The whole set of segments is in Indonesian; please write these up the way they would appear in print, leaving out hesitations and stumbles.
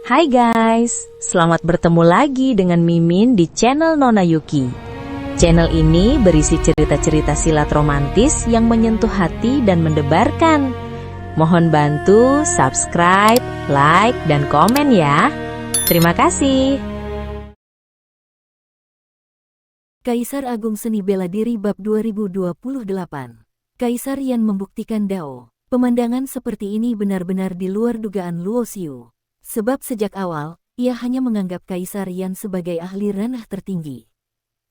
Hai guys, selamat bertemu lagi dengan Mimin di channel Nona Yuki. Channel ini berisi cerita-cerita silat romantis yang menyentuh hati dan mendebarkan. Mohon bantu subscribe, like, dan komen ya. Terima kasih. Kaisar Agung Seni Bela Diri Bab 2028. Kaisar Yan membuktikan Dao. Pemandangan seperti ini benar-benar di luar dugaan Luo Xiu. Sebab sejak awal, ia hanya menganggap Kaisar Yan sebagai ahli ranah tertinggi.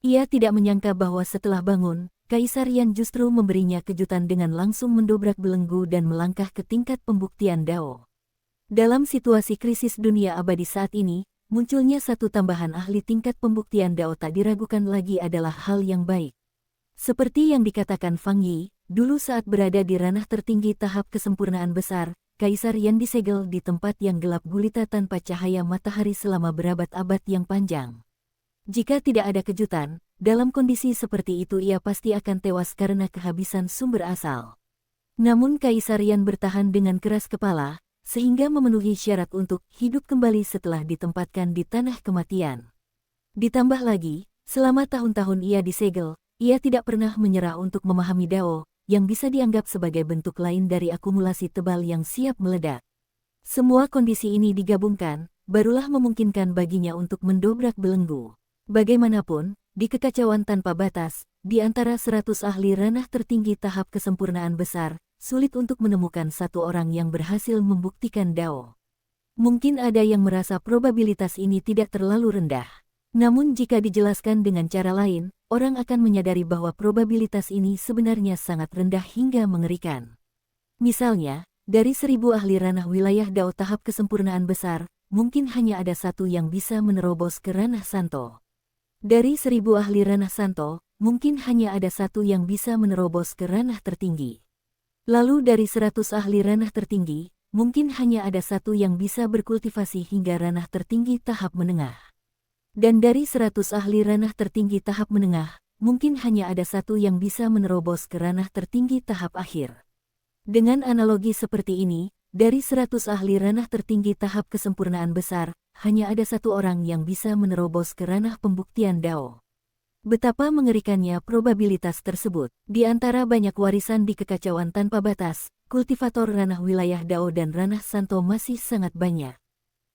Ia tidak menyangka bahwa setelah bangun, Kaisar Yan justru memberinya kejutan dengan langsung mendobrak belenggu dan melangkah ke tingkat pembuktian Dao. Dalam situasi krisis dunia abadi saat ini, munculnya satu tambahan ahli tingkat pembuktian Dao tak diragukan lagi adalah hal yang baik. Seperti yang dikatakan Fang Yi, dulu saat berada di ranah tertinggi tahap kesempurnaan besar, Kaisar Yan disegel di tempat yang gelap gulita tanpa cahaya matahari selama berabad-abad yang panjang. Jika tidak ada kejutan, dalam kondisi seperti itu ia pasti akan tewas karena kehabisan sumber asal. Namun Kaisar Yan bertahan dengan keras kepala, sehingga memenuhi syarat untuk hidup kembali setelah ditempatkan di tanah kematian. Ditambah lagi, selama tahun-tahun ia disegel, ia tidak pernah menyerah untuk memahami Dao, yang bisa dianggap sebagai bentuk lain dari akumulasi tebal yang siap meledak. Semua kondisi ini digabungkan, barulah memungkinkan baginya untuk mendobrak belenggu. Bagaimanapun, di kekacauan tanpa batas, di antara 100 ahli ranah tertinggi tahap kesempurnaan besar, sulit untuk menemukan satu orang yang berhasil membuktikan Dao. Mungkin ada yang merasa probabilitas ini tidak terlalu rendah. Namun jika dijelaskan dengan cara lain, orang akan menyadari bahwa probabilitas ini sebenarnya sangat rendah hingga mengerikan. Misalnya, dari 1000 ahli ranah wilayah Dao tahap kesempurnaan besar, mungkin hanya ada satu yang bisa menerobos ke ranah Santo. Dari 1000 ahli ranah Santo, mungkin hanya ada satu yang bisa menerobos ke ranah tertinggi. Lalu dari 100 ahli ranah tertinggi, mungkin hanya ada satu yang bisa berkultivasi hingga ranah tertinggi tahap menengah. Dan dari 100 ahli ranah tertinggi tahap menengah, mungkin hanya ada satu yang bisa menerobos ke ranah tertinggi tahap akhir. Dengan analogi seperti ini, dari 100 ahli ranah tertinggi tahap kesempurnaan besar, hanya ada satu orang yang bisa menerobos ke ranah pembuktian Dao. Betapa mengerikannya probabilitas tersebut. Di antara banyak warisan di kekacauan tanpa batas, kultivator ranah wilayah Dao dan ranah Santo masih sangat banyak.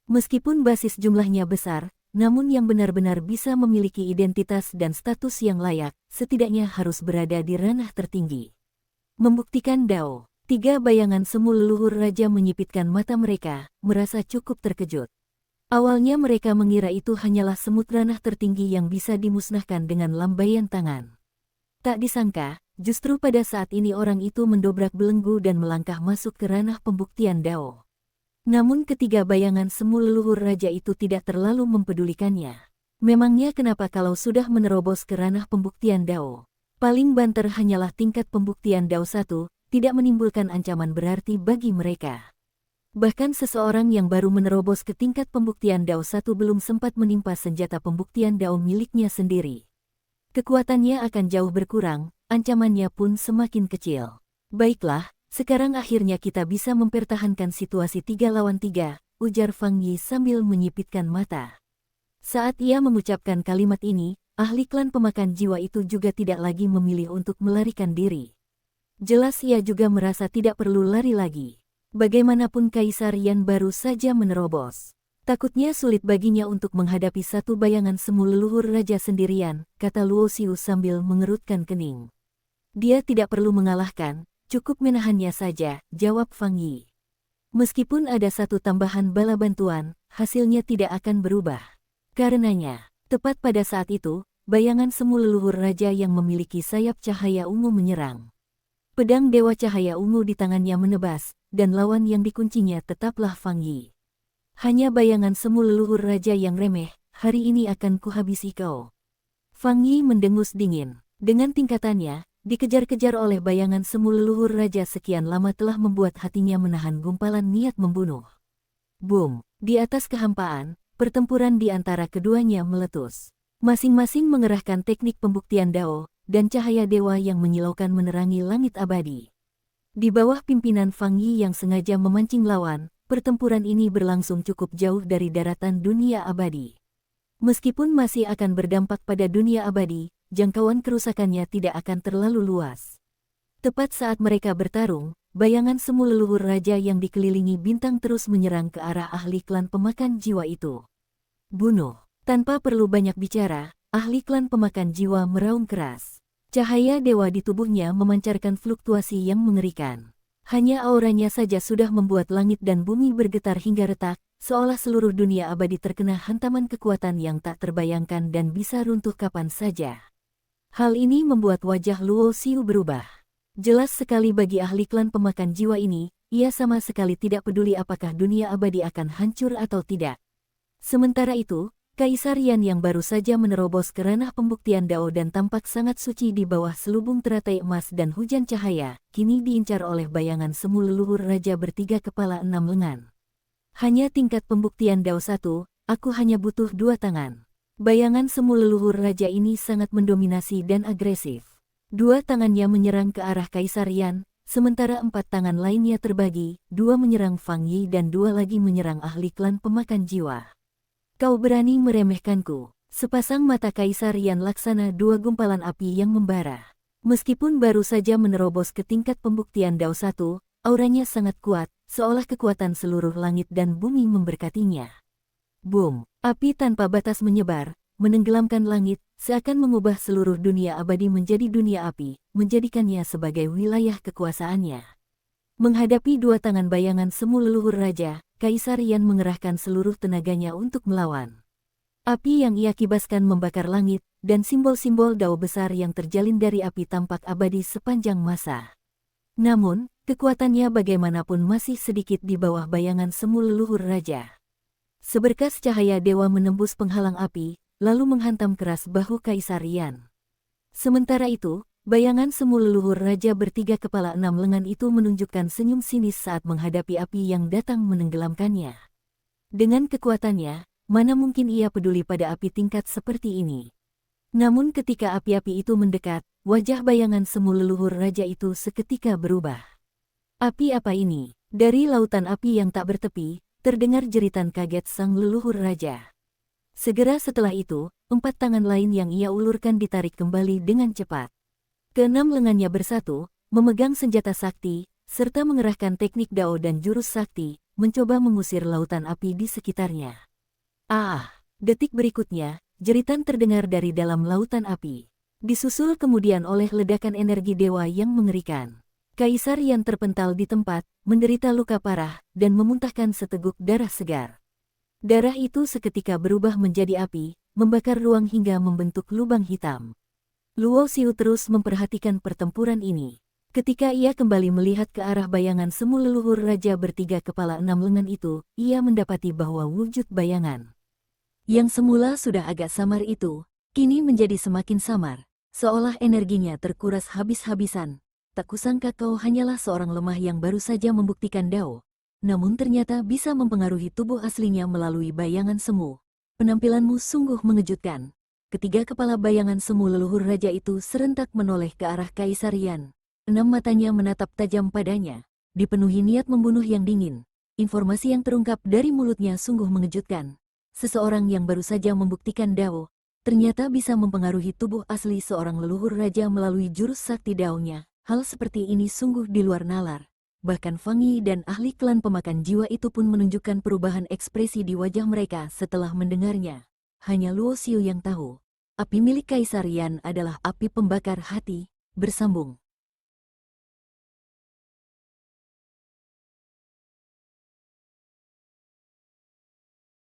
Meskipun basis jumlahnya besar, namun yang benar-benar bisa memiliki identitas dan status yang layak, setidaknya harus berada di ranah tertinggi. Membuktikan Dao. 3 bayangan semu leluhur raja menyipitkan mata mereka, merasa cukup terkejut. Awalnya mereka mengira itu hanyalah semut ranah tertinggi yang bisa dimusnahkan dengan lambaian tangan. Tak disangka, justru pada saat ini orang itu mendobrak belenggu dan melangkah masuk ke ranah pembuktian Dao. Namun ketiga bayangan semu leluhur raja itu tidak terlalu mempedulikannya. Memangnya kenapa kalau sudah menerobos ke ranah pembuktian Dao? Paling banter hanyalah tingkat pembuktian Dao 1, tidak menimbulkan ancaman berarti bagi mereka. Bahkan seseorang yang baru menerobos ke tingkat pembuktian Dao 1 belum sempat menimpa senjata pembuktian Dao miliknya sendiri. Kekuatannya akan jauh berkurang, ancamannya pun semakin kecil. Baiklah, sekarang akhirnya kita bisa mempertahankan situasi 3 lawan 3, ujar Fang Yi sambil menyipitkan mata. Saat ia mengucapkan kalimat ini, ahli klan pemakan jiwa itu juga tidak lagi memilih untuk melarikan diri. Jelas ia juga merasa tidak perlu lari lagi. Bagaimanapun Kaisar Yan baru saja menerobos. Takutnya sulit baginya untuk menghadapi satu bayangan semu leluhur raja sendirian, kata Luo Xiu sambil mengerutkan kening. Dia tidak perlu mengalahkan, cukup menahannya saja, jawab Fang Yi. Meskipun ada satu tambahan bala bantuan, hasilnya tidak akan berubah. Karenanya, tepat pada saat itu, bayangan semu leluhur raja yang memiliki sayap cahaya ungu menyerang. Pedang Dewa Cahaya Ungu di tangannya menebas, dan lawan yang dikuncinya tetaplah Fang Yi. Hanya bayangan semu leluhur raja yang remeh, hari ini akan kuhabisi kau. Fang Yi mendengus dingin. Dengan tingkatannya, dikejar-kejar oleh bayangan semu leluhur raja sekian lama telah membuat hatinya menahan gumpalan niat membunuh. Boom! Di atas kehampaan, pertempuran di antara keduanya meletus. Masing-masing mengerahkan teknik pembuktian Dao, dan cahaya dewa yang menyilaukan menerangi langit abadi. Di bawah pimpinan Fang Yi yang sengaja memancing lawan, pertempuran ini berlangsung cukup jauh dari daratan dunia abadi. Meskipun masih akan berdampak pada dunia abadi, jangkauan kerusakannya tidak akan terlalu luas. Tepat saat mereka bertarung, bayangan semu leluhur raja yang dikelilingi bintang terus menyerang ke arah ahli klan pemakan jiwa itu. Bunuh. Tanpa perlu banyak bicara, ahli klan pemakan jiwa meraung keras. Cahaya dewa di tubuhnya memancarkan fluktuasi yang mengerikan. Hanya auranya saja sudah membuat langit dan bumi bergetar hingga retak, seolah seluruh dunia abadi terkena hantaman kekuatan yang tak terbayangkan dan bisa runtuh kapan saja. Hal ini membuat wajah Luo Xiu berubah. Jelas sekali bagi ahli klan pemakan jiwa ini, ia sama sekali tidak peduli apakah dunia abadi akan hancur atau tidak. Sementara itu, Kaisar Yan yang baru saja menerobos ke ranah pembuktian Dao dan tampak sangat suci di bawah selubung teratai emas dan hujan cahaya, kini diincar oleh bayangan semu leluhur raja bertiga kepala 6 lengan. Hanya tingkat pembuktian Dao 1, aku hanya butuh 2 tangan. Bayangan semu leluhur raja ini sangat mendominasi dan agresif. 2 tangannya menyerang ke arah Kaisar Yan, sementara 4 tangan lainnya terbagi, 2 menyerang Fang Yi dan 2 lagi menyerang ahli klan pemakan jiwa. Kau berani meremehkanku. Sepasang mata Kaisar Yan laksana 2 gumpalan api yang membara. Meskipun baru saja menerobos ke tingkat pembuktian Dao 1, auranya sangat kuat, seolah kekuatan seluruh langit dan bumi memberkatinya. Boom! Api tanpa batas menyebar, menenggelamkan langit, seakan mengubah seluruh dunia abadi menjadi dunia api, menjadikannya sebagai wilayah kekuasaannya. Menghadapi 2 tangan bayangan semu leluhur raja, Kaisar Yan mengerahkan seluruh tenaganya untuk melawan. Api yang ia kibaskan membakar langit, dan simbol-simbol Dao besar yang terjalin dari api tampak abadi sepanjang masa. Namun, kekuatannya bagaimanapun masih sedikit di bawah bayangan semu leluhur raja. Seberkas cahaya dewa menembus penghalang api, lalu menghantam keras bahu Kaisar Yan. Sementara itu, bayangan semu leluhur raja bertiga kepala 6 lengan itu menunjukkan senyum sinis saat menghadapi api yang datang menenggelamkannya. Dengan kekuatannya, mana mungkin ia peduli pada api tingkat seperti ini. Namun ketika api-api itu mendekat, wajah bayangan semu leluhur raja itu seketika berubah. Api apa ini? Dari lautan api yang tak bertepi, terdengar jeritan kaget sang leluhur raja. Segera setelah itu, 4 tangan lain yang ia ulurkan ditarik kembali dengan cepat. Keenam lengannya bersatu, memegang senjata sakti, serta mengerahkan teknik Dao dan jurus sakti, mencoba mengusir lautan api di sekitarnya. Detik berikutnya, jeritan terdengar dari dalam lautan api. Disusul kemudian oleh ledakan energi dewa yang mengerikan. Kaisar Yan terpental di tempat, menderita luka parah, dan memuntahkan seteguk darah segar. Darah itu seketika berubah menjadi api, membakar ruang hingga membentuk lubang hitam. Luo Xiu terus memperhatikan pertempuran ini. Ketika ia kembali melihat ke arah bayangan semu leluhur raja bertiga kepala 6 lengan itu, ia mendapati bahwa wujud bayangan yang semula sudah agak samar itu, kini menjadi semakin samar, seolah energinya terkuras habis-habisan. Tak kusangka kau hanyalah seorang lemah yang baru saja membuktikan Dao, namun ternyata bisa mempengaruhi tubuh aslinya melalui bayangan semu. Penampilanmu sungguh mengejutkan. Ketiga kepala bayangan semu leluhur raja itu serentak menoleh ke arah Kaisar Yan. 6 matanya menatap tajam padanya, dipenuhi niat membunuh yang dingin. Informasi yang terungkap dari mulutnya sungguh mengejutkan. Seseorang yang baru saja membuktikan Dao, ternyata bisa mempengaruhi tubuh asli seorang leluhur raja melalui jurus sakti Dao-nya. Hal seperti ini sungguh di luar nalar. Bahkan Fang Yi dan ahli klan pemakan jiwa itu pun menunjukkan perubahan ekspresi di wajah mereka setelah mendengarnya. Hanya Luo Xiu yang tahu, api milik Kaisar Yan adalah api pembakar hati. Bersambung.